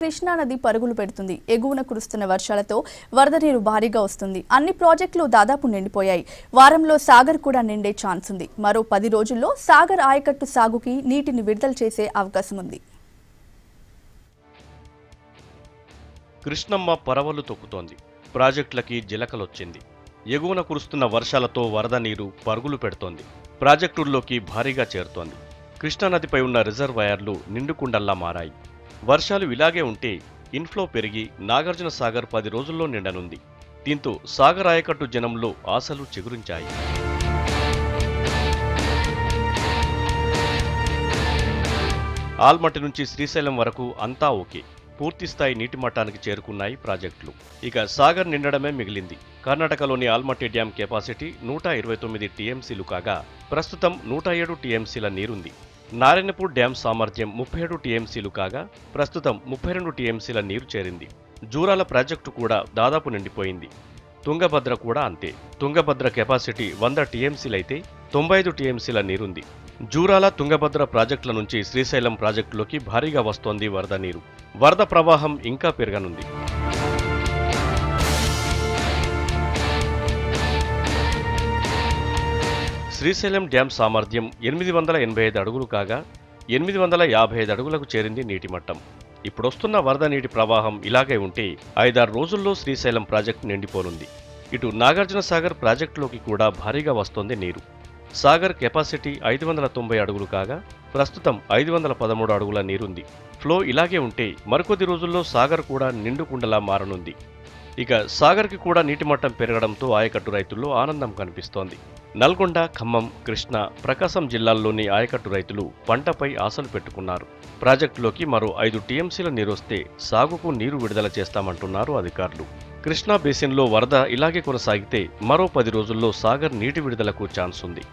కృష్ణా నది పరుగులు పెడుతుంది. ఎగువన కురుస్తున్న వర్షాలతో వరద నీరు భారీగా వస్తుంది. అన్ని ప్రాజెక్టులు దాదాపు నిండిపోయాయి. వారంలో సాగర్ కూడా నిండే ఛాన్స్ ఉంది. మరో 10 రోజుల్లో సాగర్ ఆయకట్టు సాగుకి నీటిని విడుదల చేసే అవకాశం ఉంది. కృష్ణమ్మ పరవలు తొక్కుతోంది. ప్రాజెక్టులకి జిలకలొచ్చింది. ఎగువన కురుస్తున్న వర్షాలతో వరద నీరు పరుగులు పెడుతోంది. ప్రాజెక్టుల్లోకి భారీగా చేరుతోంది. కృష్ణానదిపై ఉన్న రిజర్వాయర్లు నిండుకుండల్లా మారాయి. వర్షాలు ఇలాగే ఉంటే ఇన్ఫ్లో పెరిగి నాగార్జున సాగర్ 10 రోజుల్లో నిండనుంది. దీంతో సాగర్ ఆయకట్టు జనంలో ఆశలు చిగురించాయి. ఆల్మట్టి నుంచి శ్రీశైలం వరకు అంతా ఓకే. పూర్తిస్థాయి నీటి మట్టానికి చేరుకున్నాయి ప్రాజెక్టులు. ఇక సాగర్ నిండడమే మిగిలింది. కర్ణాటకలోని ఆల్మట్టి డ్యాం కెపాసిటీ 129 టీఎంసీలు కాగా ప్రస్తుతం 107 టీఎంసీల నీరుంది. నారాయణపూర్ డ్యాం సామర్థ్యం 37 టీఎంసీలు కాగా ప్రస్తుతం 32 టీఎంసీల నీరు చేరింది. జూరాల ప్రాజెక్టు కూడా దాదాపు నిండిపోయింది. తుంగభద్ర కూడా అంతే. తుంగభద్ర కెపాసిటీ 100 టీఎంసీలైతే 95 టీఎంసీల నీరుంది. జూరాల తుంగభద్ర ప్రాజెక్టుల నుంచి శ్రీశైలం ప్రాజెక్టులోకి భారీగా వస్తోంది వరద నీరు. వరద ప్రవాహం ఇంకా పెరగనుంది. శ్రీశైలం డ్యాం సామర్థ్యం 885 అడుగులు కాగా 855 అడుగులకు చేరింది నీటి మట్టం. ఇప్పుడొస్తున్న వరద నీటి ప్రవాహం ఇలాగే ఉంటే 5-6 రోజుల్లో శ్రీశైలం ప్రాజెక్టు నిండిపోనుంది. ఇటు నాగార్జున సాగర్ ప్రాజెక్టులోకి కూడా భారీగా వస్తోంది నీరు. సాగర్ కెపాసిటీ 590 అడుగులు కాగా ప్రస్తుతం 513 అడుగుల నీరుంది. ఫ్లో ఇలాగే ఉంటే మరికొద్ది రోజుల్లో సాగర్ కూడా నిండుకుండలా మారనుంది. ఇక సాగర్కి కూడా నీటి మట్టం పెరగడంతో ఆయకట్టు రైతుల్లో ఆనందం కనిపిస్తోంది. నల్గొండ, ఖమ్మం, కృష్ణా, ప్రకాశం జిల్లాల్లోని ఆయకట్టు రైతులు పంటపై ఆశలు పెట్టుకున్నారు. ప్రాజెక్టులోకి మరో 5 టీఎంసీల నీరొస్తే సాగుకు నీరు విడుదల చేస్తామంటున్నారు అధికారులు. కృష్ణా బేసిన్లో వరద ఇలాగే కొనసాగితే మరో 10 రోజుల్లో సాగర్ నీటి విడుదలకు ఛాన్స్ ఉంది.